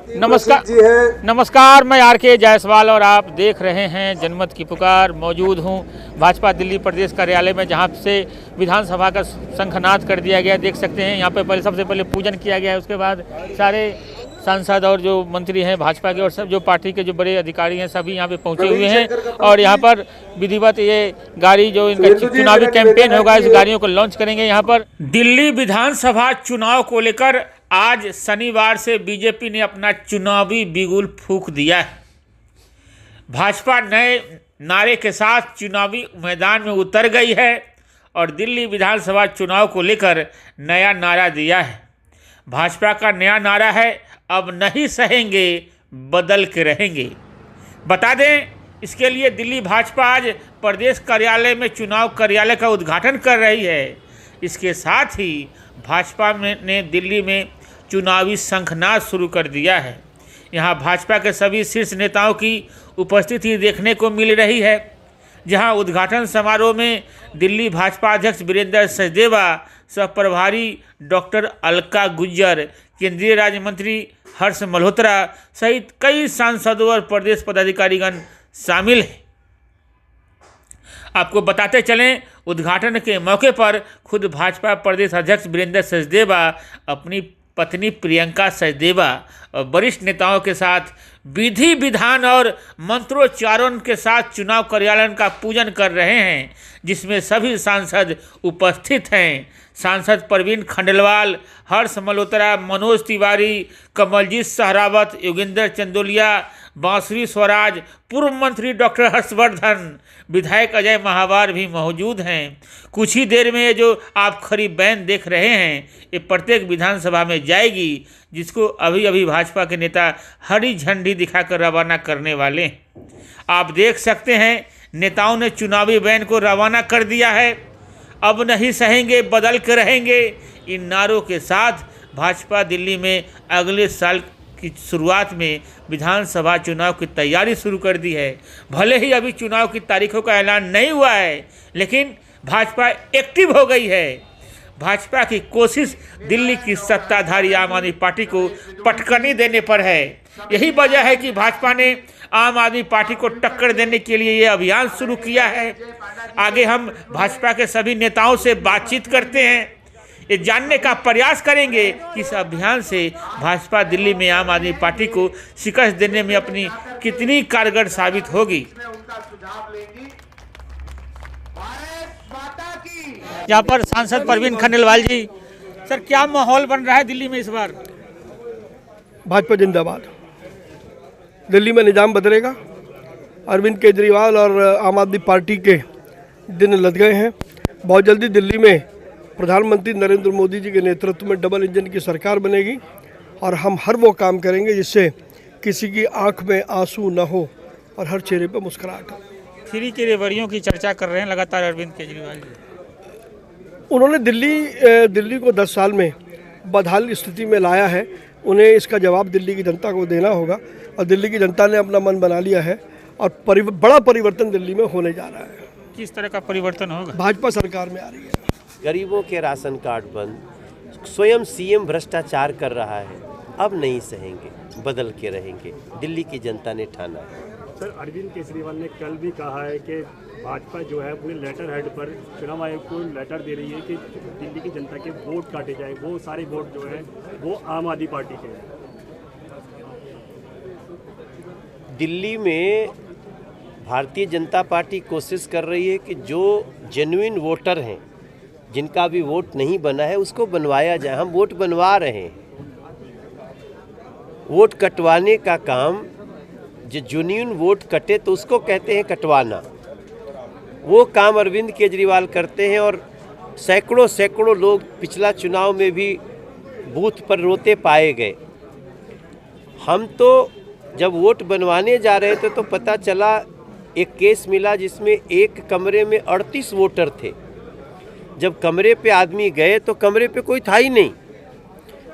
नमस्कार जी है। नमस्कार, मैं आर.के. जायसवाल और आप देख रहे हैं जनमत की पुकार। मौजूद हूं भाजपा दिल्ली प्रदेश कार्यालय में, जहां से विधानसभा का शंखनाद कर दिया गया। देख सकते हैं यहाँ पे सबसे पहले पूजन किया गया है, उसके बाद सारे सांसद और जो मंत्री हैं भाजपा के और सब जो पार्टी के जो बड़े अधिकारी हैं सभी यहाँ पे पहुँचे हुए हैं। और यहाँ पर विधिवत ये गाड़ी जो इनका चुनावी कैंपेन होगा, इस गाड़ियों को लॉन्च करेंगे। यहाँ पर दिल्ली विधानसभा चुनाव को लेकर आज शनिवार से बीजेपी ने अपना चुनावी बिगुल फूंक दिया है। भाजपा नए नारे के साथ चुनावी मैदान में उतर गई है और दिल्ली विधानसभा चुनाव को लेकर नया नारा दिया है। भाजपा का नया नारा है, अब नहीं सहेंगे, बदल के रहेंगे। बता दें, इसके लिए दिल्ली भाजपा आज प्रदेश कार्यालय में चुनाव कार्यालय का उद्घाटन कर रही है। इसके साथ ही भाजपा ने दिल्ली में चुनावी शंखनाद शुरू कर दिया है। यहाँ भाजपा के सभी शीर्ष नेताओं की उपस्थिति देखने को मिल रही है। जहाँ उद्घाटन समारोह में दिल्ली भाजपा अध्यक्ष वीरेंद्र सचदेवा, सह प्रभारी डॉक्टर अलका गुज्जर, केंद्रीय राज्य मंत्री हर्ष मल्होत्रा सहित कई सांसदों और प्रदेश पदाधिकारीगण शामिल हैं। आपको बताते चलें, उद्घाटन के मौके पर खुद भाजपा प्रदेश अध्यक्ष वीरेंद्र सचदेवा अपनी पत्नी प्रियंका सचदेवा और वरिष्ठ नेताओं के साथ विधि विधान और मंत्रोच्चारण के साथ चुनाव कार्यालय का पूजन कर रहे हैं, जिसमें सभी सांसद उपस्थित हैं। सांसद प्रवीण खंडेलवाल, हर्ष मल्होत्रा, मनोज तिवारी, कमलजीत सहरावत, योगेंद्र चंदोलिया, बांसुरी स्वराज, पूर्व मंत्री डॉक्टर हर्षवर्धन, विधायक अजय महावार भी मौजूद हैं। कुछ ही देर में ये जो आप खड़ी बैन देख रहे हैं, ये प्रत्येक विधानसभा में जाएगी, जिसको अभी अभी भाजपा के नेता हरी झंडी दिखाकर रवाना करने वाले हैं। आप देख सकते हैं, नेताओं ने चुनावी बैन को रवाना कर दिया है। अब नहीं सहेंगे, बदल के रहेंगे। इन नारों के साथ भाजपा दिल्ली में अगले साल की शुरुआत में विधानसभा चुनाव की तैयारी शुरू कर दी है। भले ही अभी चुनाव की तारीखों का ऐलान नहीं हुआ है, लेकिन भाजपा एक्टिव हो गई है। भाजपा की कोशिश दिल्ली की सत्ताधारी आम आदमी पार्टी को पटकनी देने पर है। यही वजह है कि भाजपा ने आम आदमी पार्टी को टक्कर देने के लिए ये अभियान शुरू किया है। आगे हम भाजपा के सभी नेताओं से बातचीत करते हैं, ये जानने का प्रयास करेंगे कि इस अभियान से भाजपा दिल्ली में आम आदमी पार्टी को शिकस्त देने में अपनी कितनी कारगर साबित होगी। यहाँ पर सांसद प्रवीण खंडेलवाल जी, सर क्या माहौल बन रहा है दिल्ली में इस बार? भाजपा जिंदाबाद। दिल्ली में निजाम बदलेगा। अरविंद केजरीवाल और आम आदमी पार्टी के दिन लद गए हैं। बहुत जल्दी दिल्ली में प्रधानमंत्री नरेंद्र मोदी जी के नेतृत्व में डबल इंजन की सरकार बनेगी और हम हर वो काम करेंगे जिससे किसी की आंख में आंसू न हो और हर चेहरे पर मुस्कुराहट हो। फ्री के रेवड़ियों की चर्चा कर रहे हैं लगातार अरविंद केजरीवाल जी। उन्होंने दिल्ली को 10 साल में बदहाल स्थिति में लाया है। उन्हें इसका जवाब दिल्ली की जनता को देना होगा और दिल्ली की जनता ने अपना मन बना लिया है और बड़ा परिवर्तन दिल्ली में होने जा रहा है। किस तरह का परिवर्तन होगा? भाजपा सरकार में आ रही है। गरीबों के राशन कार्ड बंद, स्वयं सीएम भ्रष्टाचार कर रहा है। अब नहीं सहेंगे, बदल के रहेंगे, दिल्ली की जनता ने ठाना है। सर, अरविंद केजरीवाल ने कल भी कहा है कि भाजपा जो है अपने लेटर हेड पर चुनाव आयोग को लेटर दे रही है कि दिल्ली की जनता के वोट काटे जाए। वो सारे वोट जो है वो आम आदमी पार्टी के हैं। दिल्ली में भारतीय जनता पार्टी कोशिश कर रही है कि जो जेन्युइन वोटर हैं, जिनका भी वोट नहीं बना है, उसको बनवाया जाए। हम वोट बनवा रहे हैं। वोट कटवाने का काम, जो जेन्युइन वोट कटे तो उसको कहते हैं कटवाना। वो काम अरविंद केजरीवाल करते हैं और सैकड़ों लोग पिछला चुनाव में भी बूथ पर रोते पाए गए। हम तो जब वोट बनवाने जा रहे थे तो पता चला, एक केस मिला जिसमें एक कमरे में 38 वोटर थे। जब कमरे पे आदमी गए तो कमरे पे कोई था ही नहीं।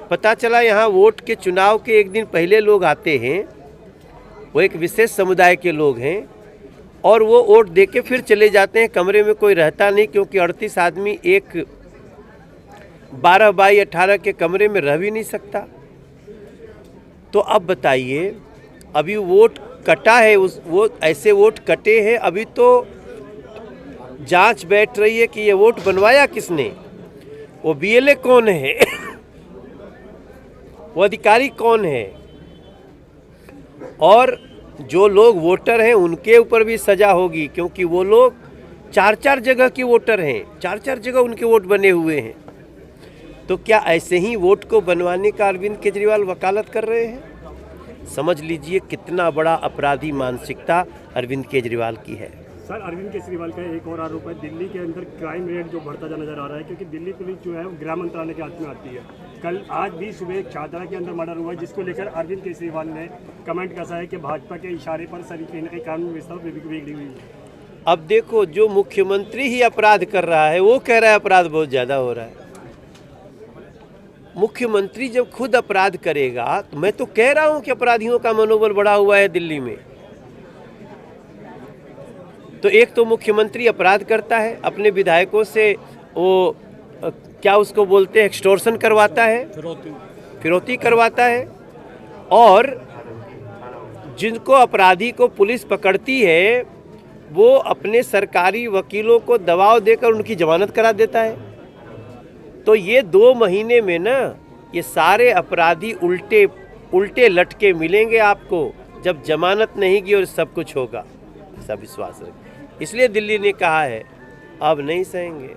पता चला यहाँ वोट के चुनाव के एक दिन पहले लोग आते हैं, वो एक विशेष समुदाय के लोग हैं और वो वोट देके फिर चले जाते हैं। कमरे में कोई रहता नहीं, क्योंकि 38 आदमी एक 12 बाई 18 के कमरे में रह भी नहीं सकता। तो अब बताइए, अभी वोट कटा है, वो ऐसे वोट कटे हैं, अभी तो जांच बैठ रही है कि ये वोट बनवाया किसने, वो बीएलए कौन है, वो अधिकारी कौन है, और जो लोग वोटर हैं उनके ऊपर भी सजा होगी, क्योंकि वो लोग 4-4 जगह के वोटर हैं, 4-4 जगह उनके वोट बने हुए हैं। तो क्या ऐसे ही वोट को बनवाने का अरविंद केजरीवाल वकालत कर रहे हैं? समझ लीजिए कितना बड़ा अपराधी मानसिकता अरविंद केजरीवाल की है। सर, अरविंद केजरीवाल का एक और आरोप है, दिल्ली के अंदर क्राइम रेट जो बढ़ता जा नजर आ रहा है, क्योंकि दिल्ली पुलिस जो है वो गृह मंत्रालय के हाथ में आती है। आज भी सुबह एक छात्रा के अंदर मर्डर हुआ, जिसको लेकर अरविंद केजरीवाल ने कमेंट कसा है कि भाजपा के इशारे पर सभी कहीं ना कहीं कानून व्यवस्था बिगड़ी हुई है। अब देखो, जो मुख्यमंत्री ही अपराध कर रहा है वो कह रहा है अपराध बहुत ज़्यादा हो रहा है। मुख्यमंत्री जब खुद अपराध करेगा, तो मैं तो कह रहा हूं कि अपराधियों का मनोबल बढ़ा हुआ है दिल्ली में। तो एक तो मुख्यमंत्री अपराध करता है, अपने विधायकों से वो क्या उसको बोलते हैं, एक्सटॉर्शन करवाता है, फिरौती करवाता है, और जिनको अपराधी को पुलिस पकड़ती है वो अपने सरकारी वकीलों को दबाव देकर उनकी जमानत करा देता है। तो ये 2 महीने में ना ये सारे अपराधी उल्टे लटके मिलेंगे आपको, जब जमानत नहीं की और सब कुछ होगा, ऐसा विश्वास रखें। इसलिए दिल्ली ने कहा है अब नहीं सहेंगे,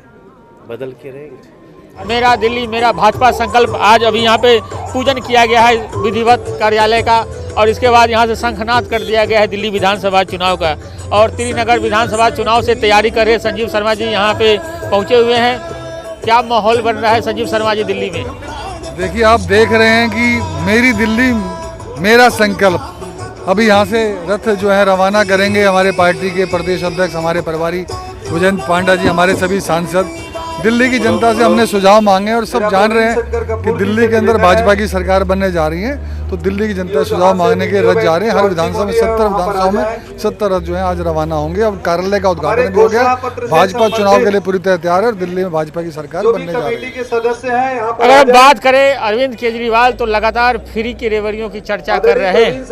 बदल के रहेंगे। मेरा दिल्ली मेरा भाजपा संकल्प, आज अभी यहाँ पे पूजन किया गया है विधिवत कार्यालय का, और इसके बाद यहाँ से शंखनाद कर दिया गया है दिल्ली विधानसभा चुनाव का। और त्रिनगर विधानसभा चुनाव से तैयारी कर रहे संजीव शर्मा जी यहाँ पे पहुँचे हुए हैं। क्या माहौल बन रहा है संजीव शर्मा जी दिल्ली में? देखिए, आप देख रहे हैं कि मेरी दिल्ली मेरा संकल्प, अभी यहाँ से रथ जो है रवाना करेंगे हमारे पार्टी के प्रदेश अध्यक्ष, हमारे प्रभारी भुजंग पांडा जी, हमारे सभी सांसद। दिल्ली की जनता से हमने सुझाव मांगे और सब जान रहे हैं कि दिल्ली के अंदर भाजपा की सरकार बनने जा रही है, तो दिल्ली की जनता सुझाव मांगने के रथ जा रहे हैं। हर विधानसभा में 70 विधानसभाओं में 70 रथ जो है आज रवाना होंगे। अब कार्यालय का उद्घाटन भी हो गया। भाजपा चुनाव के लिए पूरी तरह तैयार है और दिल्ली में भाजपा की सरकार बनने जा रही है। अगर बात करें अरविंद केजरीवाल, तो लगातार फ्री की रेवड़ियों की चर्चा कर रहे हैं।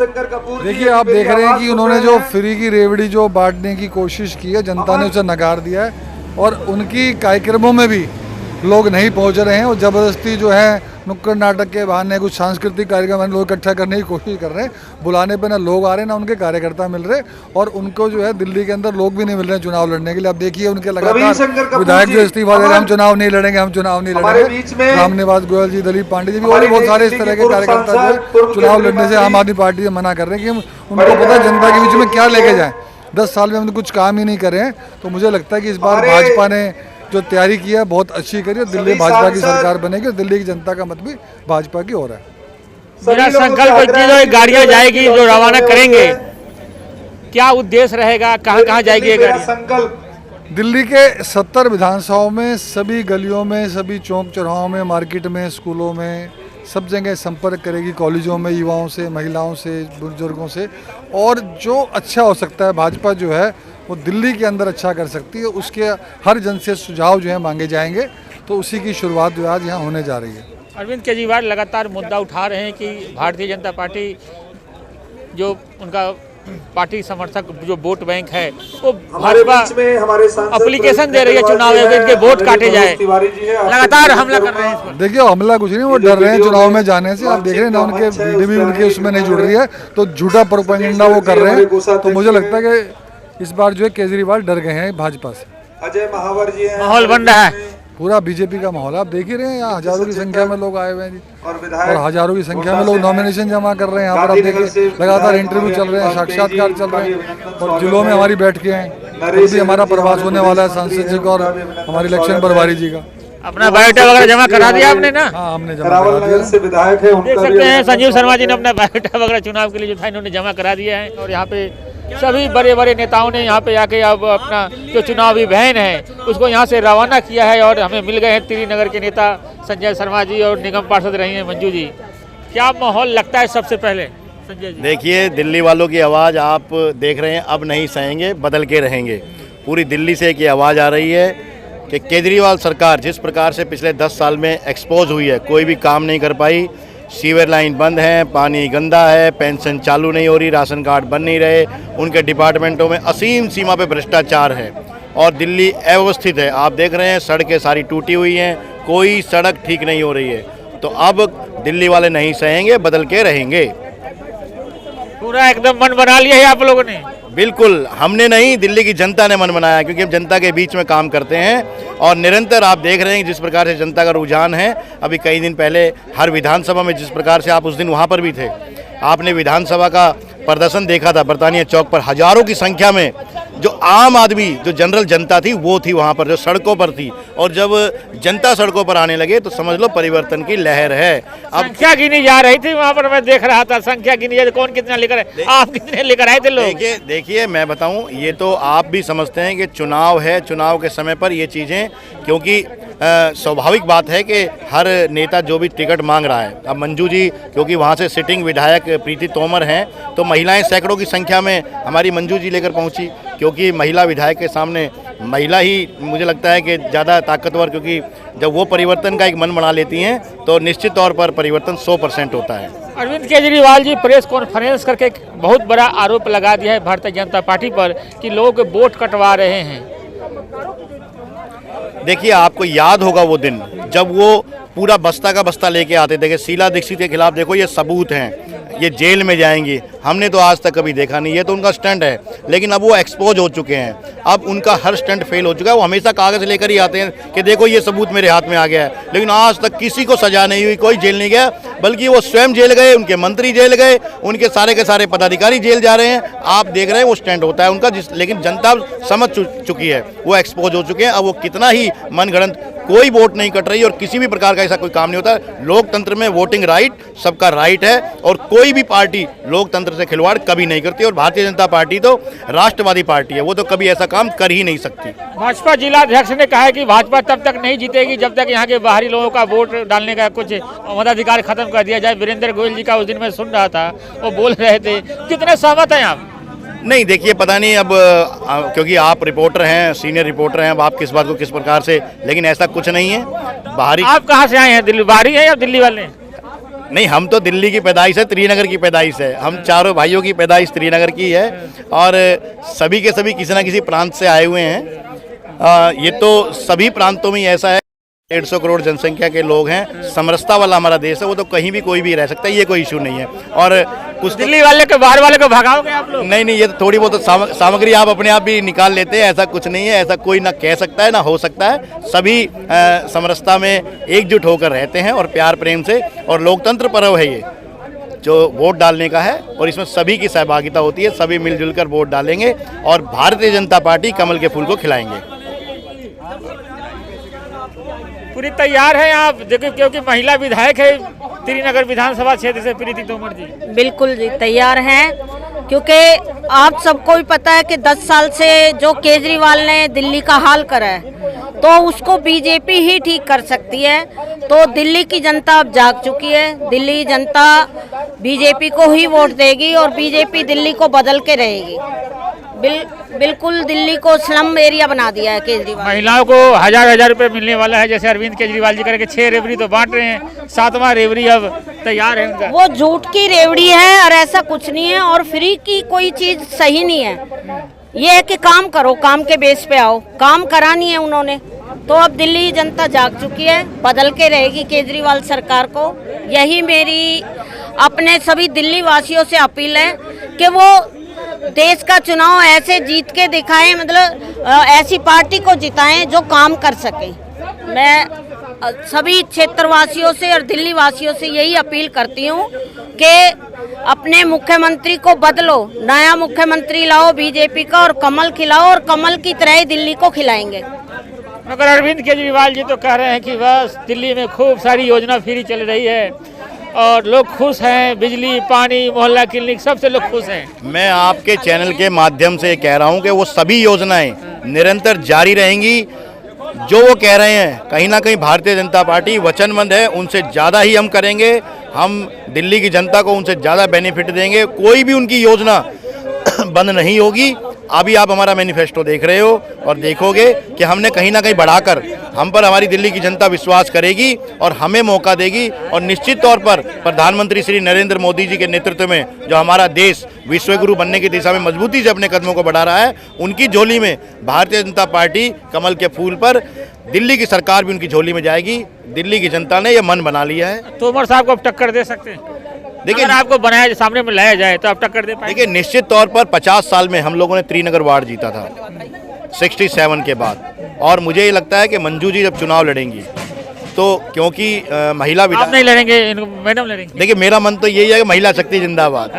देखिए, आप देख रहे हैं कि उन्होंने जो फ्री की रेवड़ी जो बांटने की कोशिश की है, जनता ने उसे नकार दिया है, और उनकी कार्यक्रमों में भी लोग नहीं पहुंच रहे हैं, और ज़बरदस्ती जो है नुक्कड़ नाटक के बहाने कुछ सांस्कृतिक कार्यक्रम लोग इकट्ठा करने की कोशिश कर रहे हैं। बुलाने पे ना लोग आ रहे हैं, ना उनके कार्यकर्ता मिल रहे, और उनको जो है दिल्ली के अंदर लोग भी नहीं मिल रहे चुनाव लड़ने के लिए। अब देखिए, उनके लगातार विधायक जो इस्तीफा दे रहे हैं, हम चुनाव नहीं लड़ेंगे, हम चुनाव नहीं लड़ेंगे। रामनिवास गोयल जी, दिलीप पांडे जी भी, और भी बहुत सारे इस तरह के कार्यकर्ता जो है चुनाव लड़ने से आम आदमी पार्टी से मना कर रहे हैं कि उनको पता है जनता के बीच में क्या लेके जाएं। 10 साल में हमने कुछ काम ही नहीं करे हैं। तो मुझे लगता है कि इस बार भाजपा ने जो तैयारी की है बहुत अच्छी करी है। दिल्ली भाजपा की सरकार बनेगी और दिल्ली की जनता का मत भी भाजपा की हो रहा है। मेरा संकल्प की जो गाड़ियाँ जाएगी, जो रवाना करेंगे, क्या उद्देश्य रहेगा, कहाँ कहाँ जाएगी ये गाड़ियाँ? दिल्ली के 70 विधानसभाओं में, सभी गलियों में, सभी चौक चौराहों में, मार्केट में, स्कूलों में, सब जगह संपर्क करेगी। कॉलेजों में युवाओं से, महिलाओं से, बुजुर्गों से, और जो अच्छा हो सकता है भाजपा जो है वो दिल्ली के अंदर अच्छा कर सकती है, उसके हर जन से सुझाव जो है मांगे जाएंगे। तो उसी की शुरुआत जो आज यहाँ होने जा रही है। अरविंद केजरीवाल लगातार मुद्दा उठा रहे हैं कि भारतीय जनता पार्टी जो उनका पार्टी समर्थक जो वोट बैंक है, वो भाजपा एप्लीकेशन दे रही है चुनाव में इनके वोट काटे जाए, लगातार हमला कर रहे हैं इस पर। देखिए, हमला कुछ नहीं, वो डर रहे हैं चुनाव में जाने से। आप देख रहे हैं ना, उनके वीडियो भी उनके उसमें नहीं जुड़ रही है, तो झूठा प्रोपेगेंडा वो कर रहे हैं। तो मुझे लगता है कि इस बार जो है केजरीवाल डर गए हैं भाजपा से। अजय महावर जी हैं, माहौल बन रहा है, पूरा बीजेपी का माहौल आप देख ही रहे हैं। यहाँ हजारों की संख्या में लोग आए हुए हैं जी, और हजारों की संख्या में लोग नॉमिनेशन जमा कर रहे हैं। यहाँ पर आप देखिए लगातार इंटरव्यू चल रहे हैं, साक्षात्कार चल रहे हैं, और जिलों में हमारी बैठकें हैं। कल भी हमारा प्रवास होने वाला है सांसद जी का और हमारे इलेक्शन प्रभारी जी का। अपना बायोडाटा वगैरह जमा करा दिया आपने ना? हाँ, हमने जमा करा दिया। विधायक है, देख सकते हैं संजीव शर्मा जी ने अपना बायोडाटा वगैरह चुनाव के लिए जो था इन्होंने जमा करा दिया है, और यहाँ पे सभी बड़े बड़े नेताओं ने यहाँ पे आके अब अपना जो चुनावी वैन है उसको यहाँ से रवाना किया है। और हमें मिल गए हैं त्रिनगर के नेता संजय शर्मा जी और निगम पार्षद रही हैं मंजू जी। क्या माहौल लगता है सबसे पहले संजय जी? देखिए, दिल्ली वालों की आवाज़ आप देख रहे हैं, अब नहीं सहेंगे, बदल के रहेंगे। पूरी दिल्ली से एक ये आवाज़ आ रही है कि केजरीवाल सरकार जिस प्रकार से पिछले 10 साल में एक्सपोज हुई है, कोई भी काम नहीं कर पाई, सीवर लाइन बंद है, पानी गंदा है, पेंशन चालू नहीं हो रही, राशन कार्ड बन नहीं रहे, उनके डिपार्टमेंटों में असीम सीमा पे भ्रष्टाचार है और दिल्ली अव्यवस्थित है। आप देख रहे हैं सड़कें सारी टूटी हुई हैं, कोई सड़क ठीक नहीं हो रही है। तो अब दिल्ली वाले नहीं सहेंगे, बदल के रहेंगे। पूरा एकदम मन बना लिया है आप लोगों ने? बिल्कुल, हमने नहीं, दिल्ली की जनता ने मन बनाया, क्योंकि हम जनता के बीच में काम करते हैं और निरंतर आप देख रहे हैं जिस प्रकार से जनता का रुझान है। अभी कई दिन पहले हर विधानसभा में जिस प्रकार से आप उस दिन वहाँ पर भी थे, आपने विधानसभा का प्रदर्शन देखा था। बरतानिया चौक पर हजारों की संख्या में जो आम आदमी, जो जनरल जनता थी वो थी वहाँ पर, जो सड़कों पर थी। और जब जनता सड़कों पर आने लगे तो समझ लो परिवर्तन की लहर है। अब संख्या गिनी जा रही थी वहाँ पर, मैं देख रहा था संख्या गिनी है, कौन कितना लेकर आए, आप कितने लेकर आए थे लोग? देखिए मैं बताऊं, ये तो आप भी समझते हैं कि चुनाव है, चुनाव के समय पर ये चीज़ें, क्योंकि स्वाभाविक बात है कि हर नेता जो भी टिकट मांग रहा है, अब मंजू जी क्योंकि वहाँ से सिटिंग विधायक प्रीति तोमर हैं, तो महिलाएं सैकड़ों की संख्या में हमारी मंजू जी लेकर पहुँची, क्योंकि महिला विधायक के सामने महिला ही मुझे लगता है कि ज़्यादा ताकतवर, क्योंकि जब वो परिवर्तन का एक मन बना लेती हैं तो निश्चित तौर पर परिवर्तन 100% होता है। अरविंद केजरीवाल जी प्रेस कॉन्फ्रेंस करके एक बहुत बड़ा आरोप लगा दिया है भारतीय जनता पार्टी पर कि लोग वोट कटवा रहे हैं। देखिए, आपको याद होगा वो दिन जब वो पूरा बस्ता का बस्ता लेके आते थे कि शीला दीक्षित के खिलाफ देखो ये सबूत हैं, ये जेल में जाएंगी। हमने तो आज तक कभी देखा नहीं, ये तो उनका स्टंट है, लेकिन अब वो एक्सपोज हो चुके हैं। अब उनका हर स्टंट फेल हो चुका है। वो हमेशा कागज़ लेकर ही आते हैं कि देखो ये सबूत मेरे हाथ में आ गया है, लेकिन आज तक किसी को सजा नहीं हुई, कोई जेल नहीं गया, बल्कि वो स्वयं जेल गए, उनके मंत्री जेल गए, उनके सारे के सारे पदाधिकारी जेल जा रहे हैं। आप देख रहे हैं वो स्टंट होता है उनका, लेकिन जनता समझ चुकी है, वो एक्सपोज हो चुके हैं। अब वो कितना ही मनगढ़ंत, कोई वोट नहीं कट रही और किसी भी प्रकार का ऐसा कोई काम नहीं होता। लोकतंत्र में वोटिंग राइट सबका राइट है और कोई भी पार्टी लोकतंत्र से खिलवाड़ कभी नहीं करती। और भारतीय जनता पार्टी तो राष्ट्रवादी पार्टी है, वो तो कभी ऐसा काम कर ही नहीं सकती। भाजपा जिलाध्यक्ष ने कहा है कि भाजपा तब तक नहीं जीतेगी जब तक यहाँ के बाहरी लोगों का वोट डालने का कुछ मताधिकार खत्म कर दिया जाए। वीरेंद्र गोयल जी का उस दिन मैं सुन रहा था, वो बोल रहे थे, कितने सहमत हैं आप? नहीं, देखिए पता नहीं अब क्योंकि आप रिपोर्टर हैं, सीनियर रिपोर्टर हैं, अब आप किस बात को किस प्रकार से, लेकिन ऐसा कुछ नहीं है। बाहरी आप कहाँ से आए हैं? दिल्ली बाहरी है या दिल्ली वाले? नहीं, हम तो दिल्ली की पैदाइश है, श्रीनगर की पैदाइश है। हम चारों भाइयों की पैदाइश श्रीनगर की है और सभी के सभी किसी न किसी प्रांत से आए हुए हैं। ये तो सभी प्रांतों में ऐसा है, 150 करोड़ जनसंख्या के लोग हैं, समरसता वाला हमारा देश है, वो तो कहीं भी कोई भी रह सकता है, ये कोई इशू नहीं है। और कुछ दिल्ली वाले को, बाहर वाले को भगाओगे आप लोग? नहीं, ये तो थोड़ी बहुत सामग्री आप अपने आप भी निकाल लेते हैं, ऐसा कुछ नहीं है, ऐसा कोई ना कह सकता है ना हो सकता है। सभी समरसता में एकजुट होकर रहते हैं और प्यार प्रेम से, और लोकतंत्र पर्व है ये जो वोट डालने का है और इसमें सभी की सहभागिता होती है, सभी मिलजुल कर वोट डालेंगे और भारतीय जनता पार्टी कमल के फूल को खिलाएंगे। पूरी तैयार है आप? देखो, क्योंकि महिला विधायक है श्रीनगर विधानसभा क्षेत्र से प्रीति तोमर जी। बिल्कुल जी, तैयार हैं, क्योंकि आप सबको भी पता है कि 10 साल से जो केजरीवाल ने दिल्ली का हाल करा है, तो उसको बीजेपी ही ठीक कर सकती है। तो दिल्ली की जनता अब जाग चुकी है, दिल्ली जनता बीजेपी को ही वोट देगी और बीजेपी दिल्ली को बदल के रहेगी। बिल्कुल दिल्ली को स्लम एरिया बना दिया है केजरीवाल। महिलाओं को 1000 रुपए मिलने वाला है, जैसे अरविंद केजरीवाल जी करके 6 रेवड़ी तो बांट रहे हैं, 7वां रेवड़ी अब तैयार है उनका। वो झूठ की रेवड़ी है और ऐसा कुछ नहीं है, और फ्री की कोई चीज सही नहीं है। ये है कि काम करो, काम के बेस पे आओ, काम करा नहीं है उन्होंने। तो अब दिल्ली जनता जाग चुकी है, बदल के रहेगी केजरीवाल सरकार को। यही मेरी अपने सभी दिल्ली वासियों से अपील है कि वो देश का चुनाव ऐसे जीत के दिखाएं, मतलब ऐसी पार्टी को जिताएं जो काम कर सके। मैं सभी क्षेत्रवासियों से और दिल्ली वासियों से यही अपील करती हूं कि अपने मुख्यमंत्री को बदलो, नया मुख्यमंत्री लाओ बीजेपी का और कमल खिलाओ, और कमल की तरह ही दिल्ली को खिलाएंगे। मगर अरविंद केजरीवाल जी तो कह रहे हैं कि बस दिल्ली में खूब सारी योजना फ्री चल रही है और लोग खुश हैं, बिजली, पानी, मोहल्ला क्लिनिक, सबसे लोग खुश हैं। मैं आपके चैनल के माध्यम से कह रहा हूं कि वो सभी योजनाएं निरंतर जारी रहेंगी। जो वो कह रहे हैं, कहीं ना कहीं भारतीय जनता पार्टी वचनबद्ध है, उनसे ज़्यादा ही हम करेंगे। हम दिल्ली की जनता को उनसे ज़्यादा बेनिफिट देंगे, कोई भी उनकी योजना बंद नहीं होगी। अभी आप हमारा मैनिफेस्टो देख रहे हो और देखोगे कि हमने कहीं ना कहीं बढ़ाकर हम पर हमारी दिल्ली की जनता विश्वास करेगी और हमें मौका देगी। और निश्चित तौर पर प्रधानमंत्री श्री नरेंद्र मोदी जी के नेतृत्व में जो हमारा देश विश्वगुरु बनने की दिशा में मजबूती से अपने कदमों को बढ़ा रहा है, उनकी झोली में भारतीय जनता पार्टी कमल के फूल पर, दिल्ली की सरकार भी उनकी झोली में जाएगी। दिल्ली की जनता ने यह मन बना लिया है। तोमर साहब को अब टक्कर दे सकते हैं? देखिए, अगर आपको बनाया सामने में लाया जाए तो आप टक्कर दे पाएंगे? देखिए, निश्चित तौर पर 50 साल में हम लोगों ने त्रिनगर वार्ड जीता था 67 के बाद, और मुझे ये लगता है कि मंजू जी जब चुनाव लड़ेंगी तो क्योंकि महिला आप नहीं लड़ेंगे, मैडम लड़ेंगे? देखिए, मेरा मन तो यही है कि महिला शक्ति जिंदाबाद।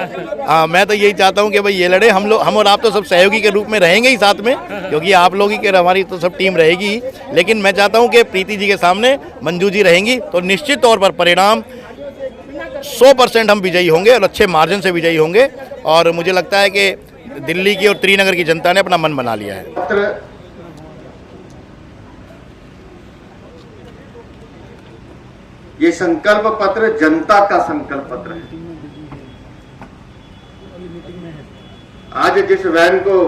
हाँ, मैं तो यही चाहता हूँ कि भाई ये लड़े, हम और आप तो सब सहयोगी के रूप में रहेंगे ही साथ में, क्योंकि आप लोग ही के हमारी तो सब टीम रहेगी ही। लेकिन मैं चाहता हूँ कि प्रीति जी के सामने मंजू जी रहेंगी तो निश्चित तौर पर परिणाम 100% हम विजयी होंगे और अच्छे मार्जिन से विजयी होंगे। और मुझे लगता है कि दिल्ली की और त्रिनगर की जनता ने अपना मन बना लिया है। ये संकल्प पत्र जनता का संकल्प पत्र है। आज जिस वैन को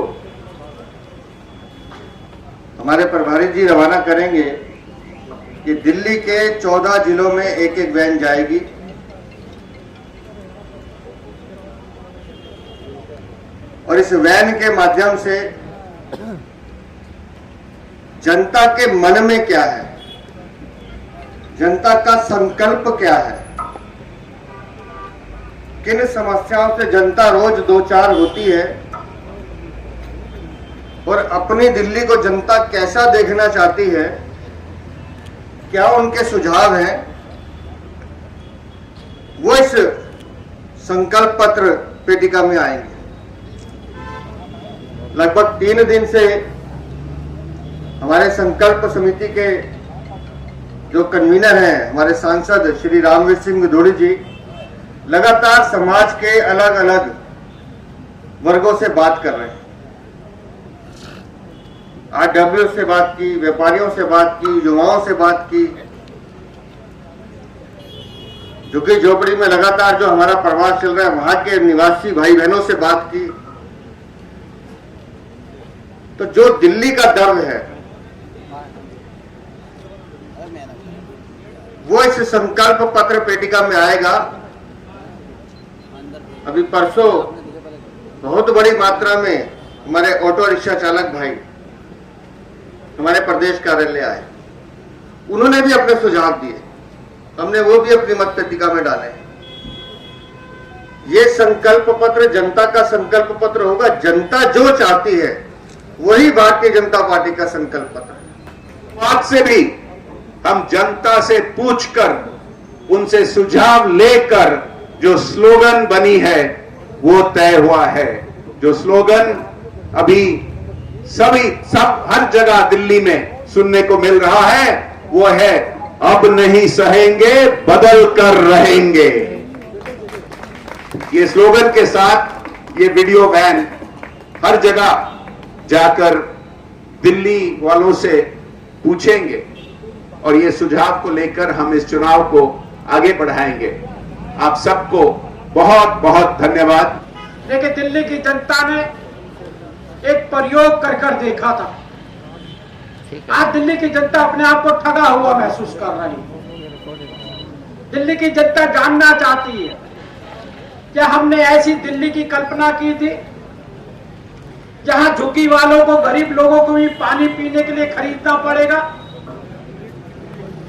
हमारे प्रभारी जी रवाना करेंगे, कि दिल्ली के 14 जिलों में एक एक वैन जाएगी। और इस वैन के माध्यम से जनता के मन में क्या है, जनता का संकल्प क्या है, किन समस्याओं से जनता रोज दो चार होती है और अपनी दिल्ली को जनता कैसा देखना चाहती है, क्या उनके सुझाव हैं, वो इस संकल्प पत्र पेटिका में आएंगे। लगभग 3 दिन से हमारे संकल्प समिति के जो कन्वीनर हैं, हमारे सांसद श्री रामवीर सिंह धूड़ी जी, लगातार समाज के अलग अलग वर्गों से बात कर रहे हैं। आरडब्ल्यू से बात की, व्यापारियों से बात की, युवाओं से बात की, झुग्गी झोपड़ी में लगातार जो हमारा प्रवास चल रहा है वहां के निवासी भाई बहनों से बात की। तो जो दिल्ली का दर्द है वो इस संकल्प पत्र पेटिका में आएगा। अभी परसों बहुत बड़ी मात्रा में हमारे ऑटो रिक्शा चालक भाई हमारे प्रदेश कार्यालय आए, उन्होंने भी अपने सुझाव दिए, हमने वो भी अपनी मत पेटिका में डाले। ये संकल्प पत्र जनता का संकल्प पत्र होगा। जनता जो चाहती है वही भारतीय जनता पार्टी का संकल्प पत्र है। आज से भी हम जनता से पूछकर उनसे सुझाव लेकर जो स्लोगन बनी है वो तय हुआ है। जो स्लोगन अभी सब हर जगह दिल्ली में सुनने को मिल रहा है वो है, अब नहीं सहेंगे, बदल कर रहेंगे। ये स्लोगन के साथ ये वीडियो वैन हर जगह जाकर दिल्ली वालों से पूछेंगे और ये सुझाव को लेकर हम इस चुनाव को आगे बढ़ाएंगे। आप सबको बहुत बहुत धन्यवाद। लेकिन दिल्ली की जनता ने एक प्रयोग कर देखा था। आज दिल्ली की जनता अपने आप को ठगा हुआ महसूस कर रही है। दिल्ली की जनता जानना चाहती है क्या हमने ऐसी दिल्ली की कल्पना की थी जहां झुग्गी वालों को, गरीब लोगों को भी पानी पीने के लिए खरीदना पड़ेगा।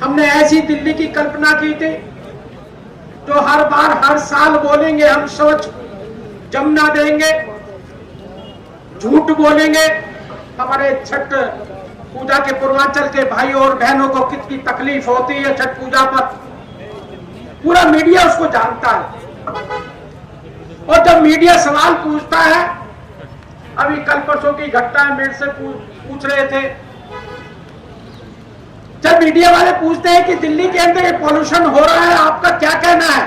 हमने ऐसी दिल्ली की कल्पना की थी जो हर बार हर साल बोलेंगे हम स्वच्छ जमुना देंगे, झूठ बोलेंगे। हमारे छठ पूजा के पूर्वांचल के भाइयों और बहनों को कितनी तकलीफ होती है छठ पूजा पर, पूरा मीडिया उसको जानता है। और जब मीडिया सवाल पूछता है, अभी कल परसों की घटना मेरे से पूछ रहे थे, जब मीडिया वाले पूछते हैं कि दिल्ली के अंदर ये पॉल्यूशन हो रहा है, आपका क्या कहना है,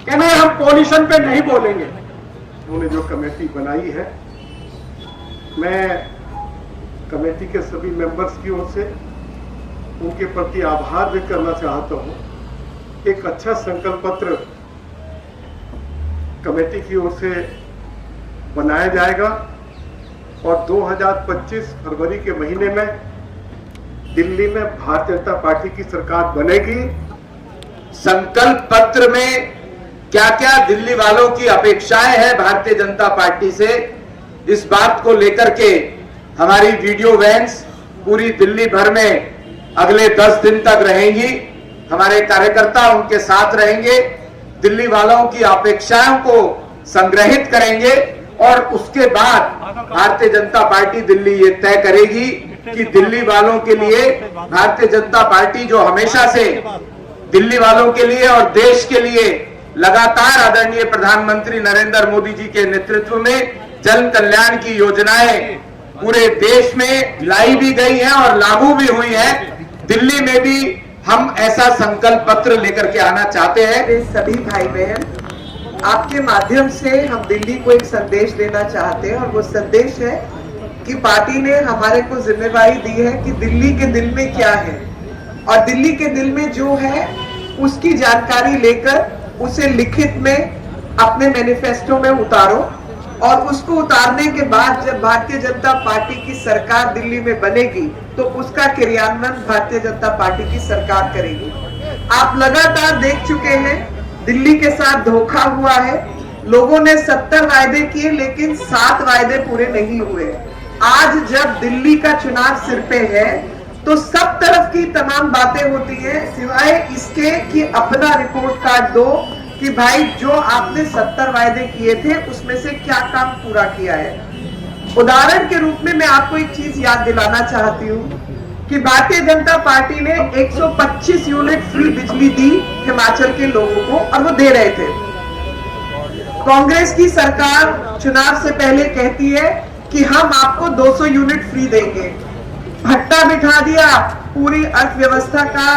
कहना है हम पॉल्यूशन पे नहीं बोलेंगे। उन्होंने जो कमेटी बनाई है, मैं कमेटी के सभी मेंबर्स की ओर से उनके प्रति आभार व्यक्त करना चाहता हूं। एक अच्छा संकल्प पत्र कमेटी की ओर से बनाया जाएगा और 2025 फरवरी के महीने में दिल्ली में भारतीय जनता पार्टी की सरकार बनेगी। संकल्प पत्र में क्या क्या दिल्ली वालों की अपेक्षाएं हैं भारतीय जनता पार्टी से, इस बात को लेकर के हमारी वीडियो वैन्स पूरी दिल्ली भर में अगले 10 दिन तक रहेंगी। हमारे कार्यकर्ता उनके साथ रहेंगे, दिल्ली वालों की अपेक्षाओं को संग्रहित करेंगे और उसके बाद भारतीय जनता पार्टी दिल्ली ये तय करेगी कि दिल्ली वालों के लिए भारतीय जनता पार्टी जो हमेशा से दिल्ली वालों के लिए और देश के लिए लगातार आदरणीय प्रधानमंत्री नरेंद्र मोदी जी के नेतृत्व में जन कल्याण की योजनाएं पूरे देश में लाई भी गई हैं और लागू भी हुई हैं, दिल्ली में भी हम ऐसा संकल्प पत्र लेकर के आना चाहते हैं। सभी भाई बहन, आपके माध्यम से हम दिल्ली को एक संदेश देना चाहते हैं और वो संदेश है कि पार्टी ने हमारे को जिम्मेवारी दी है कि दिल्ली के दिल में क्या है और दिल्ली के दिल में जो है उसकी जानकारी लेकर उसे लिखित में अपने मैनिफेस्टो में उतारो और उसको उतारने के बाद जब भारतीय जनता पार्टी की सरकार दिल्ली में बनेगी तो उसका क्रियान्वयन भारतीय जनता पार्टी की सरकार करेगी। आप लगातार देख चुके हैं दिल्ली के साथ धोखा हुआ है, लोगों ने 70 वायदे किए लेकिन 7 वायदे पूरे नहीं हुए। आज जब दिल्ली का चुनाव सिर पे है तो सब तरफ की तमाम बातें होती हैं सिवाय इसके कि अपना रिपोर्ट कार्ड दो कि भाई जो आपने 70 वायदे किए थे उसमें से क्या काम पूरा किया है। उदाहरण के रूप में मैं आपको एक चीज याद दिलाना चाहती हूँ कि भारतीय जनता पार्टी ने 125 यूनिट फ्री बिजली दी हिमाचल के लोगों को और वो दे रहे थे। कांग्रेस की सरकार चुनाव से पहले कहती है कि हम आपको 200 यूनिट फ्री देंगे, भट्टा बिठा दिया पूरी अर्थव्यवस्था का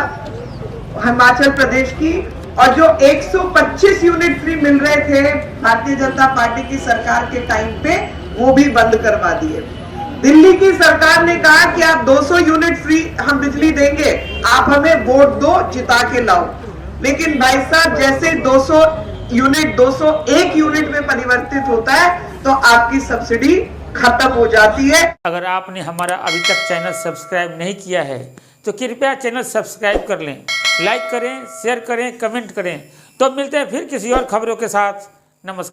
हिमाचल प्रदेश की, और जो 125 यूनिट फ्री मिल रहे थे भारतीय जनता पार्टी की सरकार के टाइम पे वो भी बंद करवा दिए। दिल्ली की सरकार ने कहा कि आप 200 यूनिट फ्री हम बिजली देंगे, आप हमें वोट दो, जिता के लाओ। लेकिन भाई साहब जैसे 200 यूनिट 201 यूनिट में परिवर्तित होता है तो आपकी सब्सिडी खत्म हो जाती है। अगर आपने हमारा अभी तक चैनल सब्सक्राइब नहीं किया है तो कृपया चैनल सब्सक्राइब कर लें, लाइक करें, शेयर करें, कमेंट करें। तो मिलते हैं फिर किसी और खबरों के साथ। नमस्कार।